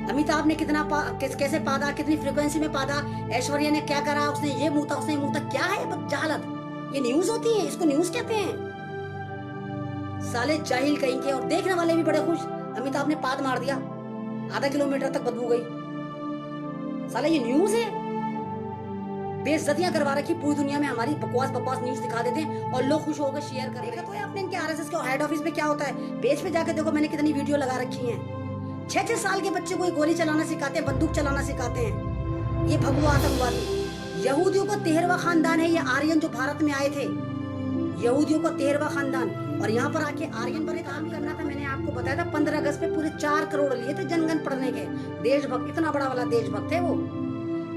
अमिताभ ने कितना कैसे पादा, कितनी फ्रीक्वेंसी में पादा, ऐश्वर्या ने क्या करा, उसने ये मुंह था, उसने मुंह था, क्या है जहालत। ये न्यूज होती है, इसको न्यूज कहते हैं। साले जाहिल कहीं के, और देखने वाले भी बड़े खुश। अमिताभ ने पाद मार दिया, आधा किलोमीटर तक बदबू गई। साले ये न्यूज है। बेइज्जतियां करवा रखी पूरी दुनिया में, हमारी बकवास बकवास न्यूज दिखा देते हैं और लोग खुश होकर शेयर कर। देखा तो है आपने इनके आरएसएस के हेड ऑफिस में क्या होता है, पेज पे जाकर देखो, मैंने कितनी वीडियो लगा रखी है। 6-6 साल के बच्चे को गोली चलाना सिखाते हैं, बंदूक चलाना सिखाते हैं। ये भगवा आतंकवादी। यहूदियों का 13वां खानदान है ये आर्यन जो भारत में आए थे। यहूदियों का 13वां खानदान, और यहाँ पर आके आर्यन पर काम करना था। मैंने आपको बताया था 15 अगस्त पे पूरे 4 करोड़ लिए थे जनगण पढ़ने के। देशभक्त, इतना बड़ा वाला देशभक्त है वो,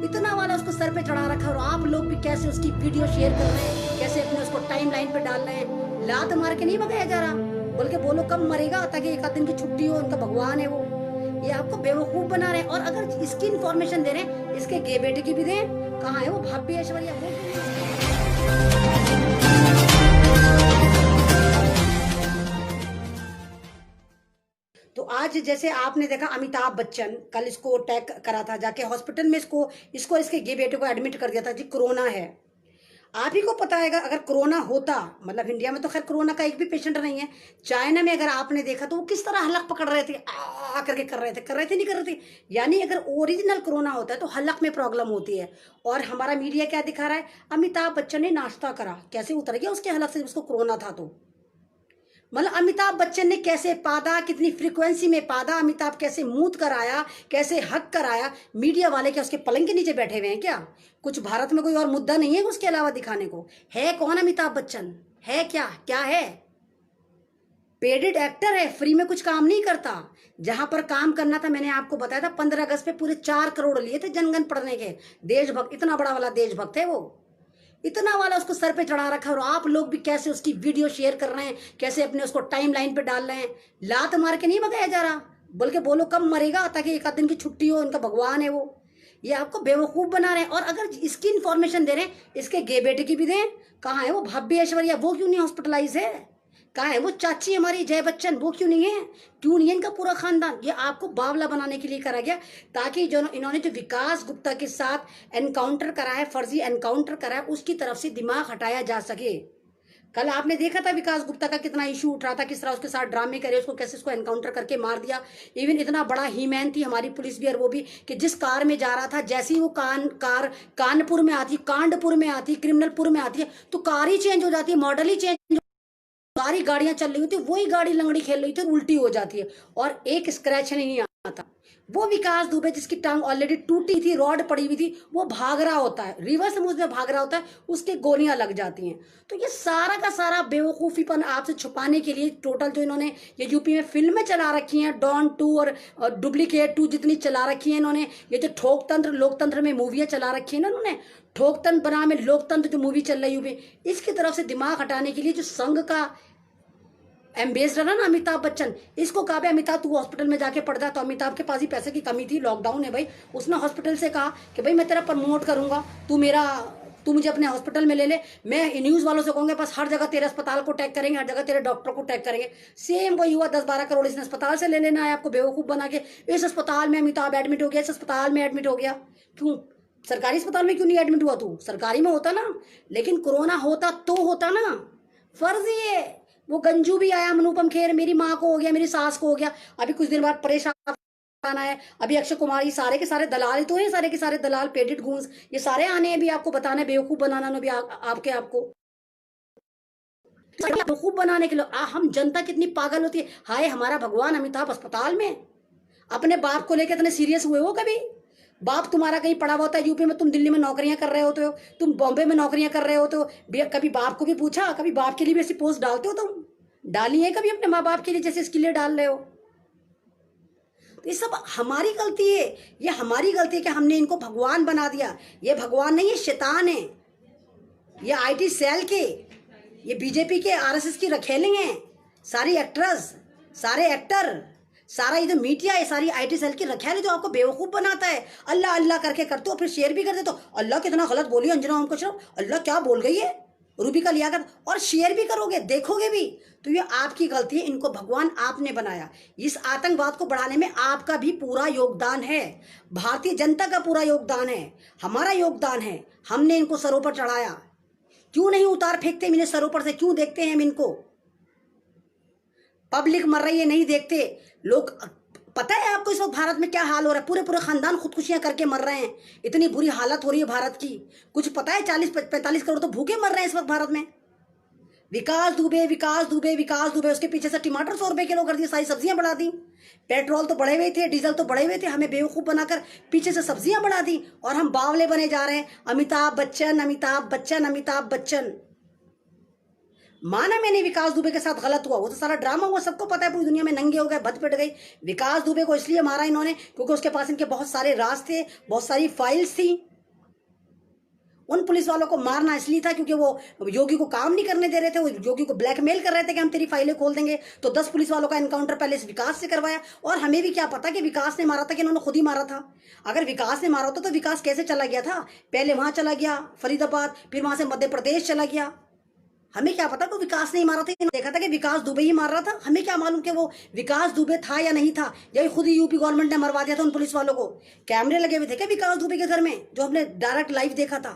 इतना वाला उसको सर पे चढ़ा रखा। और आप लोग भी कैसे उसकी वीडियो शेयर कर रहे हैं, कैसे अपने उसको टाइम लाइन पे डाल रहे हैं। लात मार के नहीं भगाया जा रहा, बल्कि बोलो कब मरेगा ताकि एक आध दिन की छुट्टी हो, उनका भगवान है वो। ये आपको बेवकूफ बना रहे हैं। और अगर इसकी इन्फॉर्मेशन दे रहे हैं, इसके गे बेटे की भी दें। कहाँ है वो भाभी ऐश्वर्या, वो तो आज जैसे आपने देखा अमिताभ बच्चन कल इसको अटैक करा था, जाके हॉस्पिटल में इसको इसके गे बेटे को एडमिट कर दिया था जी, कोरोना है। आप ही को पता है अगर कोरोना होता, मतलब इंडिया में तो खैर कोरोना का एक भी पेशेंट नहीं है, चाइना में अगर आपने देखा तो वो किस तरह हलक पकड़ रहे थे, आ करके कर रहे थे नहीं कर रहे थे। यानी अगर ओरिजिनल कोरोना होता है तो हलक में प्रॉब्लम होती है। और हमारा मीडिया क्या दिखा रहा है, अमिताभ बच्चन ने नाश्ता करा, कैसे उतर गया उसके हलक से, उसको कोरोना था। तो मतलब अमिताभ बच्चन ने कैसे पादा, कितनी फ्रीक्वेंसी में पादा, अमिताभ कैसे मूत कर आया, कैसे हक कर आया। मीडिया वाले क्या उसके पलंग के नीचे बैठे हुए हैं क्या? कुछ भारत में कोई और मुद्दा नहीं है उसके अलावा दिखाने को? है कौन अमिताभ बच्चन? है क्या? क्या है? पेडेड एक्टर है, फ्री में कुछ काम नहीं करता। जहां पर काम करना था, मैंने आपको बताया था 15 अगस्त पे पूरे 4 करोड़ लिए थे जनगण पढ़ने के। देशभक्त, इतना बड़ा वाला देशभक्त है वो, इतना वाला उसको सर पे चढ़ा रखा है। और आप लोग भी कैसे उसकी वीडियो शेयर कर रहे हैं, कैसे अपने उसको टाइम लाइन पे डाल रहे हैं। लात मार के नहीं भगाया जा रहा, बल्कि बोलो कब मरेगा ताकि एक आध दिन की छुट्टी हो, उनका भगवान है वो। ये आपको बेवकूफ बना रहे हैं। और अगर इसकी इन्फॉर्मेशन दे रहे हैं, इसके गे बेटे की भी दें। कहाँ है वो भाभी ऐश्वर्या, वो क्यों नहीं हॉस्पिटलाइज है? कहाँ है वो चाची हमारी जय बच्चन, वो क्यों नहीं है? क्यों नहीं है इनका पूरा खानदान? ये आपको बावला बनाने के लिए करा गया, ताकि जो इन्होंने जो विकास गुप्ता के साथ एनकाउंटर करा है, फर्जी एनकाउंटर करा है, उसकी तरफ से दिमाग हटाया जा सके। कल आपने देखा था विकास गुप्ता का कितना इशू उठ रहा था, किस तरह उसके साथ ड्रामे करे, उसको कैसे उसको एनकाउंटर करके मार दिया। इवन इतना बड़ा हीमैन थी हमारी पुलिस भी, और वो भी कि जिस कार में जा रहा था, जैसे ही वो कार कानपुर में आती, कांडपुर में आती, क्रिमिनलपुर में आती है, तो कार ही चेंज हो जाती है, मॉडल ही चेंज, सारी गाड़ियां चल रही होती, वही गाड़ी लंगड़ी खेल रही थी, उल्टी हो जाती है और एक स्क्रैच नहीं आता। वो विकास दुबे जिसकी टांग ऑलरेडी टूटी थी, रॉड पड़ी हुई थी, वो भाग रहा होता है, रिवर्स मूव में भाग रहा होता है, उसके गोलियां लग जाती हैं। तो ये सारा का सारा बेवकूफीपन आपसे छुपाने के लिए टोटल जो इन्होंने ये यूपी में फिल्में चला रखी हैं, डॉन 2 और डुप्लीकेट 2 जितनी चला रखी है इन्होंने, ये जो ठोकतंत्र लोकतंत्र में मूवियां चला रखी है ना इन्होंने, ठोकतंत्र बना में लोकतंत्र जो मूवी चल रही है, इसकी तरफ से दिमाग हटाने के लिए जो संघ का एम्बेसडर है ना अमिताभ बच्चन, इसको कहा अमिताभ तू हॉस्पिटल में जाके पढ़ता। तो अमिताभ के पास ही पैसे की कमी थी, लॉकडाउन है भाई, उसने हॉस्पिटल से कहा कि भाई मैं तेरा प्रमोट करूंगा, तू मुझे अपने हॉस्पिटल में ले ले। मैं न्यूज वालों से कहूंगा बस हर जगह तेरे अस्पताल को टैग करेंगे, हर जगह तेरे डॉक्टर को टैग करेंगे। सेम वही हुआ, 10-12 करोड़ इसने अस्पताल से ले लेना है आपको बेवकूफ बना के। इस अस्पताल में अमिताभ एडमिट हो गया, इस अस्पताल में एडमिट हो गया। क्यों सरकारी अस्पताल में क्यों नहीं एडमिट हुआ? तू सरकारी में होता ना, लेकिन कोरोना होता तो होता ना, फर्जी है। वो गंजू भी आया, अनुपम खेर, मेरी माँ को हो गया, मेरी सास को हो गया, अभी कुछ दिन बाद परेशान आना है, अभी अक्षय कुमार, ये सारे के सारे दलाल ही तो हैं, सारे के सारे दलाल पेटेड गूंज, ये सारे आने हैं भी आपको बताना है, बेवकूफ बनाना भी आपको बेवकूफ बनाने के लिए। हम जनता कितनी पागल होती है। हाय हमारा भगवान अमिताभ अस्पताल में, अपने बाप को लेकर इतने सीरियस हुए हो कभी? बाप तुम्हारा कहीं पड़ा हुआ होता है यूपी में, तुम दिल्ली में नौकरियां कर रहे होते हो, तुम बॉम्बे में नौकरियां कर रहे होते हो, कभी बाप को भी पूछा? कभी बाप के लिए भी ऐसी पोस्ट डालते हो? तुम डाली है कभी अपने माँ बाप के लिए जैसे इसके लिए डाल रहे हो? तो ये सब हमारी गलती है, ये हमारी गलती है कि हमने इनको भगवान बना दिया। ये भगवान नहीं, ये शैतान है, ये आईटी सेल के, ये बीजेपी के आरएसएस की रखेलिंग है, सारी एक्ट्रेस, सारे एक्टर, सारा ये जो मीडिया है, सारी आईटी सेल की रखेली जो आपको बेवकूफ बनाता है। अल्लाह अल्लाह करके करते हो, फिर शेयर भी कर देते हो। अल्लाह कितना गलत बोली अंजना ओम कश्यप, अल्लाह क्या बोल गई है? रूबी का लियाकत, और शेयर भी करोगे, देखोगे भी, तो ये आपकी गलती है। इनको भगवान आपने बनाया, इस आतंकवाद को बढ़ाने में आपका भी पूरा योगदान है, भारतीय जनता का पूरा योगदान है, हमारा योगदान है। हमने इनको सरों पर चढ़ाया, क्यों नहीं उतार फेंकते इन्हें सरों पर से, क्यों देखते हैं हम इनको? पब्लिक मर रही है, नहीं देखते लोग। पता है आपको इस वक्त भारत में क्या हाल हो रहा है? पूरे पूरे खानदान खुदकुशियां करके मर रहे हैं, इतनी बुरी हालत हो रही है भारत की। कुछ पता है? 40-45 करोड़ तो भूखे मर रहे हैं इस वक्त भारत में। विकास दुबे, विकास दुबे, विकास दुबे, उसके पीछे से टमाटर 100 रुपए किलो कर दिए, सारी सब्जियां बढ़ा दी। पेट्रोल तो बढ़े हुए थे, डीजल तो बढ़े हुए थे, हमें बेवकूफ बनाकर पीछे से सब्जियां बढ़ा दी, और हम बावले बने जा रहे हैं। अमिताभ बच्चन, अमिताभ बच्चन, अमिताभ बच्चन। माना मैंने विकास दुबे के साथ गलत हुआ, वो तो सारा ड्रामा हुआ, सबको पता है, पूरी दुनिया में नंगे हो गए, भद पिट गई। विकास दुबे को इसलिए मारा इन्होंने क्योंकि उसके पास इनके बहुत सारे राज थे, बहुत सारी फाइल्स थी। उन पुलिस वालों को मारना इसलिए था क्योंकि वो योगी को काम नहीं करने दे रहे थे, वो योगी को ब्लैकमेल कर रहे थे कि हम तेरी फाइलें खोल देंगे। तो 10 पुलिस वालों का एनकाउंटर पहले इस विकास से करवाया, और हमें भी क्या पता कि विकास ने मारा था कि इन्होंने खुद ही मारा था। अगर विकास ने मारा होता तो विकास कैसे चला गया था? पहले वहां चला गया फरीदाबाद, फिर वहां से मध्य प्रदेश चला गया। हमें क्या पता कि विकास नहीं मारा था? देखा था कि विकास दुबे ही मार रहा था, हमें क्या मालूम कि वो विकास दुबे था या नहीं था, या खुद ही यूपी गवर्नमेंट ने मरवा दिया था उन पुलिस वालों को। कैमरे लगे हुए थे क्या विकास दुबे के घर में, जो हमने डायरेक्ट लाइव देखा था?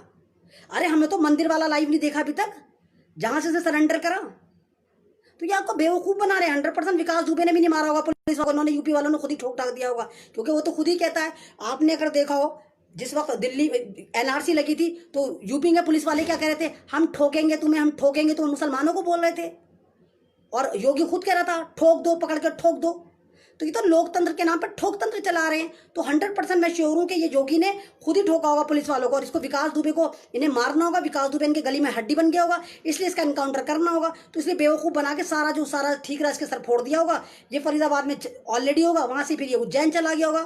अरे हमने तो मंदिर वाला लाइव नहीं देखा अभी तक, जहां से सरेंडर करा। तो ये आपको बेवकूफ बना रहे हैं। 100% विकास दुबे ने भी नहीं मारा होगा पुलिस वालों ने, यूपी वालों ने खुद ही ठोक ठाक दिया होगा, क्योंकि वो तो खुद ही कहता है। आपने अगर देखा हो, जिस वक्त दिल्ली एनआरसी लगी थी तो यूपी के पुलिस वाले क्या कह रहे थे? हम ठोकेंगे तुम्हें, हम ठोकेंगे। तो मुसलमानों को बोल रहे थे, और योगी खुद कह रहा था ठोक दो, पकड़ कर ठोक दो। तो ये तो लोकतंत्र के नाम पर ठोकतंत्र चला रहे हैं। तो 100% मैं श्योर हूं कि ये योगी ने खुद ही ठोका होगा पुलिस वालों को, और इसको विकास दुबे को इन्हें मारना होगा। विकास दुबे इनके गली में हड्डी बन गया होगा, इसलिए इसका एनकाउंटर करना होगा। तो इसलिए बेवकूफ बना के सारा ठीक रहा इसके सर फोड़ दिया होगा। ये फरीदाबाद में ऑलरेडी होगा, वहां से फिर ये उज्जैन चला गया होगा।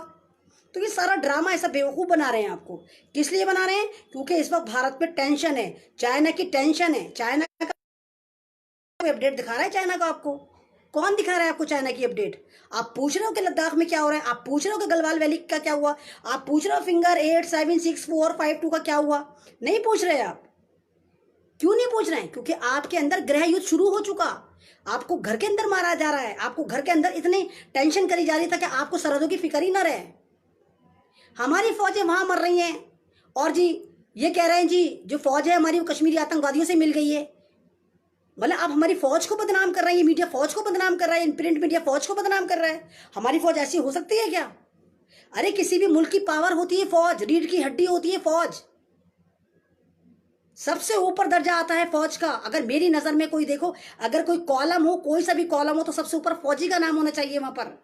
तो ये सारा ड्रामा ऐसा बेवकूफ बना रहे हैं आपको। किस लिए बना रहे हैं? क्योंकि इस वक्त भारत में टेंशन है, चाइना की टेंशन है। चाइना का अपडेट दिखा रहा है, चाइना को आपको कौन दिखा रहा है? आपको चाइना की अपडेट। आप पूछ रहे हो कि लद्दाख में क्या हो रहा है, आप पूछ रहे हो कि गलवान वैली का क्या हुआ, आप पूछ रहे हो फिंगर 876452 का क्या हुआ? नहीं पूछ रहे आप। क्यों नहीं पूछ रहे हैं? क्योंकि आपके अंदर गृह युद्ध शुरू हो चुका, आपको घर के अंदर मारा जा रहा है, आपको घर के अंदर इतनी टेंशन करी जा रही था कि आपको सरहदों की फिक्र ही ना रहे। हमारी फौजें वहां मर रही हैं, और जी ये कह रहे हैं जी जो फौज है हमारी वो कश्मीरी आतंकवादियों से मिल गई है। मतलब आप हमारी फौज को बदनाम कर रहे हैं, मीडिया फौज को बदनाम कर रहा है, प्रिंट मीडिया फौज को बदनाम कर रहा है। हमारी फौज ऐसी हो सकती है क्या? अरे किसी भी मुल्क की पावर होती है फौज, रीढ़ की हड्डी होती है फौज, सबसे ऊपर दर्जा आता है फौज का। अगर मेरी नजर में कोई देखो, अगर कोई कॉलम हो, कोई सा भी कॉलम हो, तो सबसे ऊपर फौजी का नाम होना चाहिए वहां पर।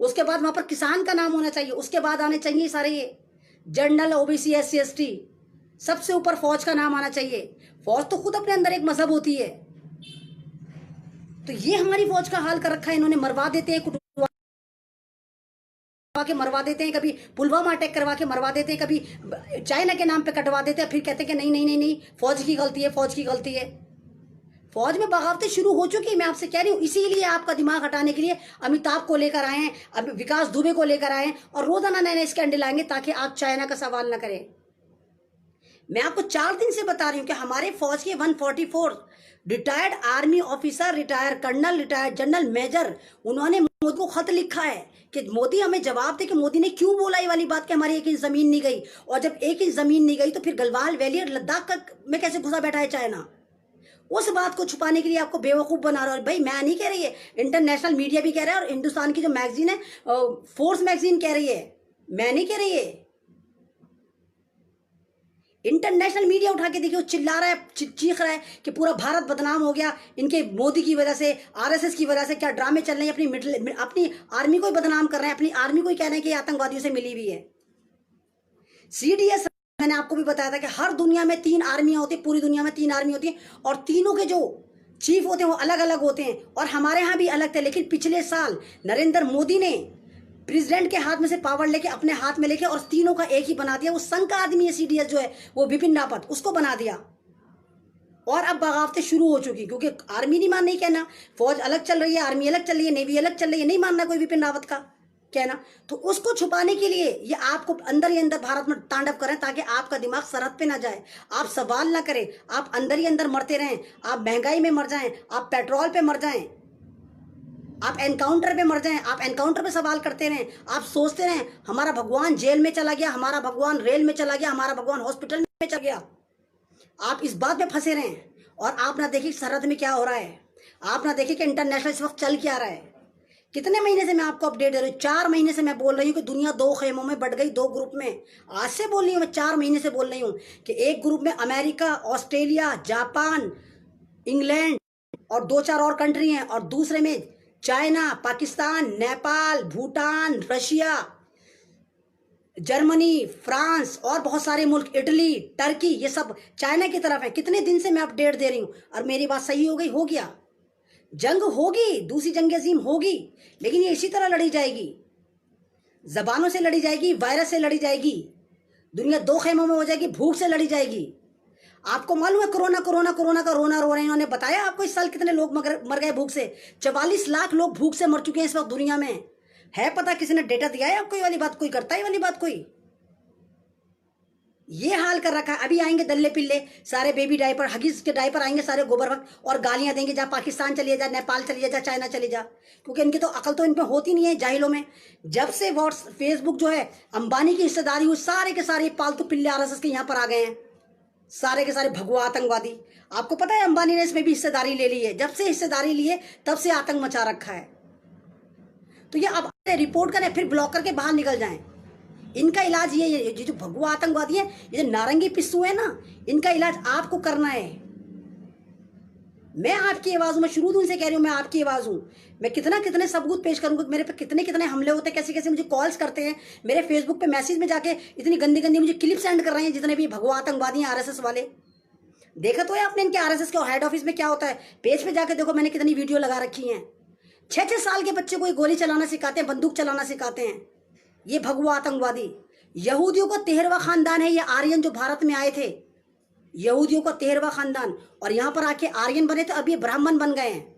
उसके बाद वहां पर किसान का नाम होना चाहिए, उसके बाद आने चाहिए सारे ये जनरल, ओबीसी, SC ST, सबसे ऊपर फौज का नाम आना चाहिए। फौज तो खुद अपने अंदर एक मजहब होती है। तो ये हमारी फौज का हाल कर रखा है इन्होंने। मरवा देते हैं, कुटवा के मरवा देते हैं, कभी पुलवामा अटैक करवा के मरवा देते हैं, कभी चाइना के नाम पे कटवा देते हैं, फिर कहते हैं कि नहीं नहीं नहीं नहीं फौज की गलती है, फौज की गलती है। फौज में बगावतें शुरू हो चुकी है, मैं आपसे कह रही हूँ। इसीलिए आपका दिमाग हटाने के लिए अमिताभ को लेकर आए हैं, अब विकास दुबे को लेकर आए हैं, और रोजाना नए नए स्कैंडल आएंगे ताकि आप चाइना का सवाल न करें। मैं आपको 4 दिन से बता रही हूं कि हमारे फौज के 144 retired army officer, retired colonel, retired general, major, उन्होंने मोदी को खत लिखा है कि मोदी हमें जवाब दे कि मोदी ने क्यों बोला ये वाली बात कि हमारी 1 इंच जमीन नहीं गई। और जब 1 इंच जमीन नहीं गई तो फिर गलवान वैली और लद्दाख में कैसे घुसा बैठा है चाइना? उस बात को छुपाने के लिए आपको बेवकूफ बना रहा है। भाई मैं नहीं कह रही है, इंटरनेशनल मीडिया भी कह रहा है, और हिंदुस्तान की जो मैगजीन है फोर्स मैगजीन कह रही है, मैं नहीं कह रही है। इंटरनेशनल मीडिया उठा के देखिए, चिल्ला रहा है, चीख रहा है कि पूरा भारत बदनाम हो गया इनके मोदी की वजह से, RSS की वजह से। क्या ड्रामे चल रहे हैं, अपनी आर्मी को ही बदनाम कर रहे हैं, अपनी आर्मी को ही कह रहे हैं कि आतंकवादियों से मिली हुई है। CDS मैंने आपको भी बताया था कि हर दुनिया में 3 आर्मियां होती है, पूरी दुनिया में 3 आर्मी होती है, और तीनों के जो चीफ होते हैं वो अलग अलग होते हैं, और हमारे यहाँ भी अलग थे। लेकिन पिछले साल नरेंद्र मोदी ने प्रेसिडेंट के हाथ में से पावर लेके अपने हाथ में लेके और तीनों का एक ही बना दिया। वो संघ का आदमी है CDS जो है, वो विपिन रावत, उसको बना दिया। और अब बगावतें शुरू हो चुकी, क्योंकि आर्मी नहीं मान, नहीं कहना, फौज अलग चल रही है, आर्मी अलग चल रही है, नेवी अलग चल रही है, नहीं मानना कोई विपिन रावत का। क्या है ना, तो उसको छुपाने के लिए ये आपको अंदर ही अंदर भारत में तांडव करें, ताकि आपका दिमाग सरहद पे ना जाए, आप सवाल ना करें, आप अंदर ही अंदर मरते रहें, आप महंगाई में मर जाएं, आप पेट्रोल पे मर जाएं, आप एनकाउंटर पे मर जाएं, आप एनकाउंटर पे सवाल करते रहें, आप सोचते रहें हमारा भगवान जेल में चला गया, हमारा भगवान रेल में चला गया, हमारा भगवान हॉस्पिटल में चला गया, आप इस बात में फंसे रहें। और आप ना देखिए सरहद में क्या हो रहा है, आप ना देखिए कि इंटरनेशनल इस वक्त चल क्या रहा है। कितने महीने से मैं आपको अपडेट दे रही हूँ, 4 महीने से मैं बोल रही हूँ कि दुनिया 2 खेमों में बढ़ गई, 2 ग्रुप में। आज से बोल रही हूँ मैं, 4 महीने से बोल रही हूँ कि एक ग्रुप में अमेरिका, ऑस्ट्रेलिया, जापान, इंग्लैंड और 2-4 और कंट्री हैं, और दूसरे में China, Pakistan, Nepal, Bhutan, Russia, Germany, France और बहुत सारे मुल्क, इटली, टर्की, ये सब चाइना की तरफ है। कितने दिन से मैं अपडेट दे रही हूँ, और मेरी बात सही हो गई, हो गया। जंग होगी, दूसरी जंग अजीम होगी, लेकिन ये इसी तरह लड़ी जाएगी, जबानों से लड़ी जाएगी, वायरस से लड़ी जाएगी, दुनिया 2 खेमों में हो जाएगी, भूख से लड़ी जाएगी। आपको मालूम है कोरोना कोरोना कोरोना का रोना रो रहे हैं, इन्होंने बताया आपको इस साल कितने लोग मर गए भूख से? 44 लाख लोग भूख से मर चुके हैं इस वक्त दुनिया में। है पता, किसी ने डेटा दिया है आपको? ये वाली बात कोई करता है? ये वाली बात कोई? ये हाल कर रखा है। अभी आएंगे दल्ले पिल्ले, सारे बेबी डायपर, हगीज के डायपर आएंगे सारे गोबर वक्त, और गालियां देंगे, जा पाकिस्तान चलिए जा, नेपाल चलिए जा, चाइना चले जा, क्योंकि इनकी तो अकल तो इन पे होती नहीं है, जाहिलों में। जब से फेसबुक जो है अंबानी की हिस्सेदारी हुई, सारे के सारे पालतू पिल्ले आरएसएस के यहाँ पर आ गए हैं, सारे के सारे भगवा आतंकवादी। आपको पता है अंबानी ने इसमें भी हिस्सेदारी ले ली है, जब से हिस्सेदारी ली है तब से आतंक मचा रखा है। तो ये अब रिपोर्ट करें, फिर ब्लॉक करके बाहर निकल जाएं। इनका इलाज ये जो भगवा आतंकवादी है, ये जो नारंगी पिस्सू है ना, इनका इलाज आपको करना है। मैं आपकी आवाज हूं, मैं शुरू से कह रही हूं, मैं आपकी आवाज हूं। मैं कितने सबूत पेश करूंगा, मेरे पे कितने हमले होते हैं, कैसे कैसे मुझे कॉल्स करते हैं, मेरे फेसबुक पे मैसेज में जाके इतनी गंदी गंदी मुझे क्लिप सेंड कर रहे हैं, जितने भी भगवा आतंकवादी हैं आरएसएस वाले। देखा तो है आपने इनके आरएसएस के हेड ऑफिस में क्या होता है? पेज पे जाके देखो, मैंने कितनी वीडियो लगा रखी है। 6-6 साल के बच्चे को ये गोली चलाना सिखाते हैं, बंदूक चलाना सिखाते हैं, ये भगवा आतंकवादी। यहूदियों का 13वां खानदान है ये आर्यन जो भारत में आए थे, यहूदियों का 13वां खानदान, और यहां पर आके आर्यन बने तो अब ये ब्राह्मण बन गए हैं।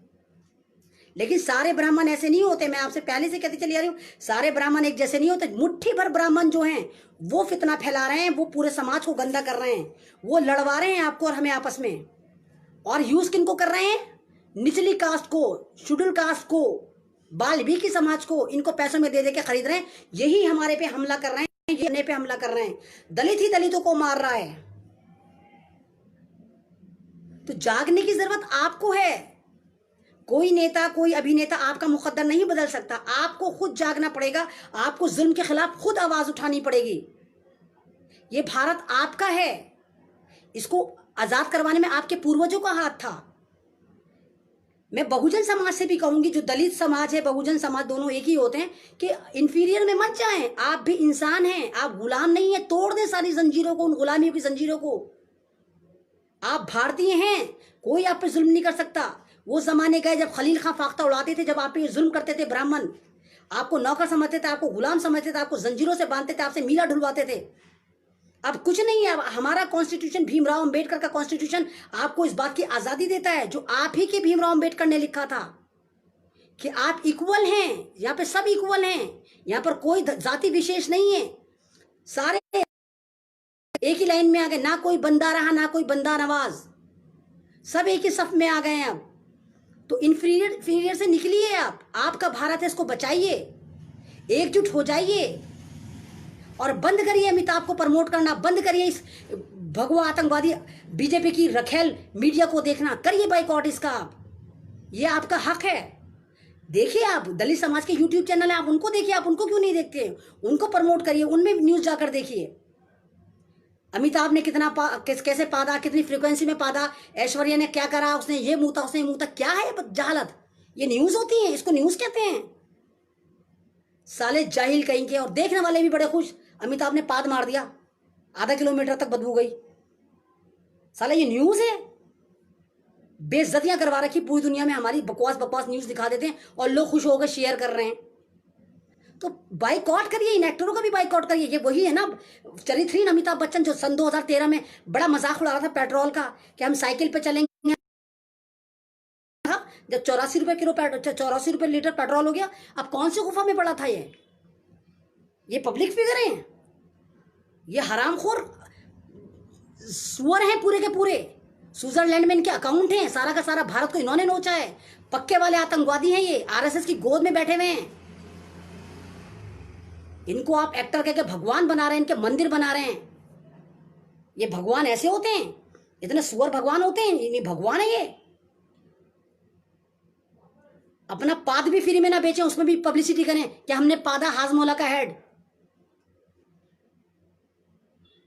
लेकिन सारे ब्राह्मण ऐसे नहीं होते, मैं आपसे पहले से कहती चली आ रही हूं, सारे ब्राह्मण एक जैसे नहीं होते। मुट्ठी भर ब्राह्मण जो हैं वो फितना फैला रहे हैं, वो पूरे समाज को गंदा कर रहे हैं, वो लड़वा रहे हैं आपको और हमें आपस में। और यूज किनको कर रहे हैं? निचली कास्ट को, शेड्यूल कास्ट को, बाल्मीकि समाज को, इनको पैसों में दे दे के खरीद रहे हैं। यही हमारे पे हमला कर रहे हैं, ये पे हमला कर रहे हैं। दलित ही दलितों को मार रहा है। तो जागने की जरूरत आपको है। कोई नेता, कोई अभिनेता आपका मुकद्दर नहीं बदल सकता, आपको खुद जागना पड़ेगा, आपको जुल्म के खिलाफ खुद आवाज उठानी पड़ेगी। ये भारत आपका है, इसको आजाद करवाने में आपके पूर्वजों का हाथ था। मैं बहुजन समाज से भी कहूंगी, जो दलित समाज है, बहुजन समाज, दोनों एक ही होते हैं, कि इंफीरियर में मत जाएं। आप भी इंसान हैं, आप गुलाम नहीं है। तोड़ दें सारी जंजीरों को, उन गुलामियों की जंजीरों को। आप भारतीय हैं, कोई आप पे जुल्म नहीं कर सकता। वो जमाने गए जब खलील खां फाख्ता उड़ाते थे, जब आप पे जुल्म करते थे ब्राह्मण, आपको नौकर समझते थे, आपको गुलाम समझते थे, आपको जंजीरों से बांधते थे, आपसे मीला ढुलवाते थे। अब कुछ नहीं है। अब हमारा कॉन्स्टिट्यूशन, भीमराव अंबेडकर का कॉन्स्टिट्यूशन आपको इस बात की आजादी देता है, जो आप ही के भीमराव अंबेडकर ने लिखा था, कि आप इक्वल हैं। यहाँ पे सब इक्वल हैं, यहाँ पर कोई जाति विशेष नहीं है, सारे एक ही लाइन में आ गए। ना कोई बंदा रहा, ना कोई बंदा नवाज, सब एक ही सफ में आ गए हैं। अब तो इंफीरियर से निकलिए आप। आपका भारत है, इसको बचाइए, एकजुट हो जाइए, और बंद करिए अमिताभ को प्रमोट करना, बंद करिए इस भगवा आतंकवादी बीजेपी की रखेल मीडिया को देखना, करिए बाइकआउट इसका आप। ये आपका हक है। देखिए, आप दलित समाज के यूट्यूब चैनल है, आप उनको देखिए, आप उनको क्यों नहीं देखते? उनको प्रमोट करिए, उनमें न्यूज जाकर देखिए। अमिताभ ने कितना कैसे पादा, कितनी फ्रीक्वेंसी में पादा, ऐश्वर्या ने क्या करा, उसने ये मुंह था, उसने मुंह था, क्या है जहालत? ये न्यूज होती है, इसको न्यूज कहते हैं। साले जाहिल कहेंगे। और देखने वाले भी बड़े खुश, अमिताभ ने पाद मार दिया, आधा किलोमीटर तक बदबू गई। साला ये न्यूज है? बेइज्जतियां करवा रखी पूरी दुनिया में, हमारी बकवास बकवास न्यूज दिखा देते हैं और लोग खुश होकर शेयर कर रहे हैं। तो बाइकआउट करिए, इन एक्टरों का भी बाइकआउट करिए। ये वही है ना चरित्रहीन अमिताभ बच्चन, जो सन 2013 में बड़ा मजाक उड़ा रहा था पेट्रोल का, कि हम साइकिल पे चलेंगे। जब 84 रुपए लीटर पेट्रोल हो गया, अब कौन से गुफा में पड़ा था ये? ये पब्लिक फिगर हैं, ये हरामखोर सुअर हैं पूरे के पूरे। स्विट्जरलैंड में इनके अकाउंट हैं, सारा का सारा भारत को इन्होंने नोचा है। पक्के वाले आतंकवादी हैं ये, आरएसएस की गोद में बैठे हुए हैं। इनको आप एक्टर कह के भगवान बना रहे हैं, इनके मंदिर बना रहे हैं। ये भगवान ऐसे होते हैं? इतने सुअर भगवान होते हैं? ये भगवान है ये? अपना पाद भी फ्री में ना बेचें, उसमें भी पब्लिसिटी करें कि हमने पादा हाजमौला का हेड।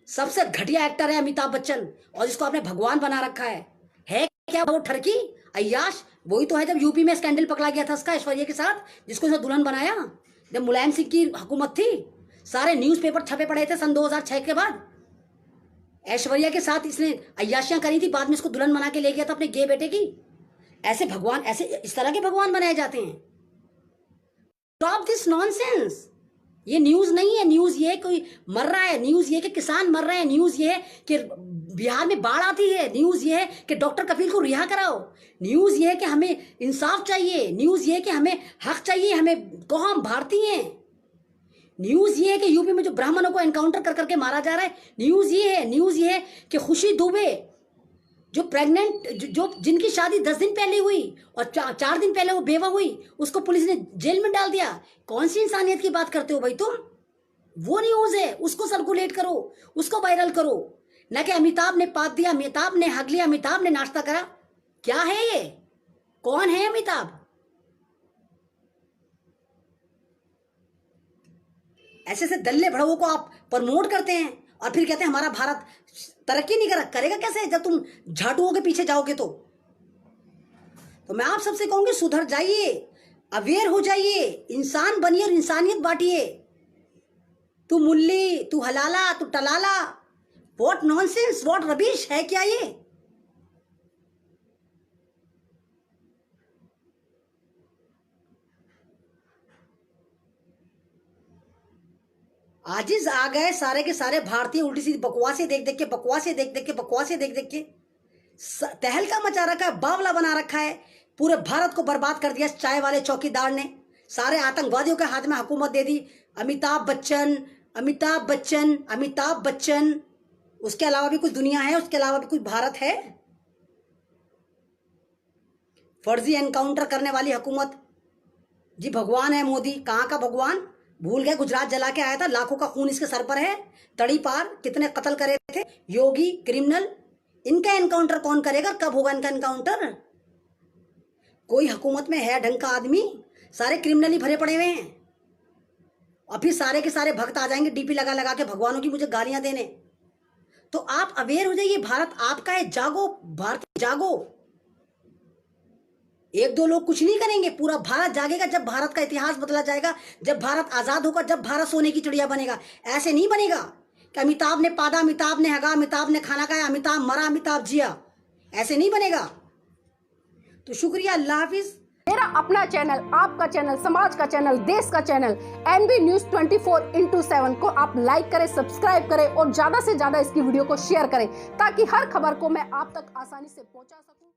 सबसे घटिया एक्टर है अमिताभ बच्चन, और जिसको आपने भगवान बना रखा है क्या वो ठरकी अय्याश? वही तो है जब यूपी में स्कैंडल पकड़ा गया था उसका ऐश्वर्या के साथ, जिसको इसने दुल्हन बनाया। जब मुलायम सिंह की हुकूमत थी, सारे न्यूज़पेपर छपे पड़े थे सन 2006 के बाद। ऐश्वर्या के साथ इसने अय्याशियां करी थी, बाद में इसको दुल्हन बना के ले गया था अपने गे बेटे की। ऐसे भगवान, ऐसे इस तरह के भगवान बनाए जाते हैं। Stop this nonsense. ये न्यूज नहीं है, न्यूज ये कोई मर रहा है, न्यूज ये कि किसान मर रहे हैं, न्यूज ये कि बिहार में बाढ़ आती है, न्यूज ये है कि डॉक्टर कपिल को रिहा कराओ, न्यूज ये है कि हमें इंसाफ चाहिए, न्यूज ये है कि हमें हक चाहिए, हमें कहो हम भारतीय हैं। न्यूज ये है कि यूपी में जो ब्राह्मणों को एनकाउंटर कर करके मारा जा रहा है, न्यूज ये है। न्यूज ये है कि खुशी दुबे जो प्रेग्नेंट, जो जिनकी शादी 10 दिन पहले हुई और 4 दिन पहले वो बेवा हुई, उसको पुलिस ने जेल में डाल दिया। कौन सी इंसानियत की बात करते हो भाई तुम? वो न्यूज है, उसको सर्कुलेट करो, उसको वायरल करो, ना कि अमिताभ ने पाद दिया, अमिताभ ने हक लिया, अमिताभ ने नाश्ता करा। क्या है ये? कौन है अमिताभ? ऐसे ऐसे दल्ले भड़वों को आप प्रमोट करते हैं और फिर कहते हैं हमारा भारत तरक्की नहीं करेगा कैसे जब तुम झाड़ुओं के पीछे जाओगे? तो मैं आप सबसे कहूंगी सुधर जाइए, अवेयर हो जाइए, इंसान बनिए और इंसानियत बांटिए। तू मुल्ली, तू हलाला, तू टलाला, व्हाट नॉनसेंस, व्हाट रबिश है क्या ये? आजिज आ गए सारे के सारे भारतीय, उल्टी सीधी बकवासें देख देख के, बकवासें देख देख के, बकवासें देख देख के तहलका मचा रखा है, बावला बना रखा है। पूरे भारत को बर्बाद कर दिया चाय वाले चौकीदार ने, सारे आतंकवादियों के हाथ में हुकूमत दे दी। अमिताभ बच्चन, अमिताभ बच्चन, अमिताभ बच्चन, उसके अलावा भी कुछ दुनिया है? उसके अलावा भी कुछ भारत है? फर्जी एनकाउंटर करने वाली हुकूमत जी, भगवान है मोदी। कहाँ का भगवान? भूल गए? गुजरात जला के आया था, लाखों का खून इसके सर पर है, तड़ी पार, कितने कत्ल करे थे। योगी क्रिमिनल, इनका एनकाउंटर कौन करेगा? कब होगा इनका एनकाउंटर? कोई हुकूमत में है ढंग का आदमी? सारे क्रिमिनल ही भरे पड़े हुए हैं। और फिर सारे के सारे भक्त आ जाएंगे डीपी लगा लगा के भगवानों की मुझे गालियां देने। तो आप अवेयर हो जाइए, भारत आपका है, जागो भारतीय, जागो। एक दो लोग कुछ नहीं करेंगे, पूरा भारत जागेगा जब भारत का इतिहास बदला जाएगा, जब भारत आजाद होगा, जब भारत सोने की चिड़िया बनेगा। ऐसे नहीं बनेगा कि अमिताभ ने पादा, अमिताभ ने हगा, अमिताभ ने खाना खाया, अमिताभ मरा, अमिताभ जिया। ऐसे नहीं बनेगा। तो शुक्रिया, अल्लाह हाफिज। मेरा अपना चैनल, आपका चैनल, समाज का चैनल, देश का चैनल NB News 24/7 को आप लाइक करें, सब्सक्राइब करें और ज्यादा से ज्यादा इसकी वीडियो को शेयर करें, ताकि हर खबर को मैं आप तक आसानी से पहुंचा सकूं।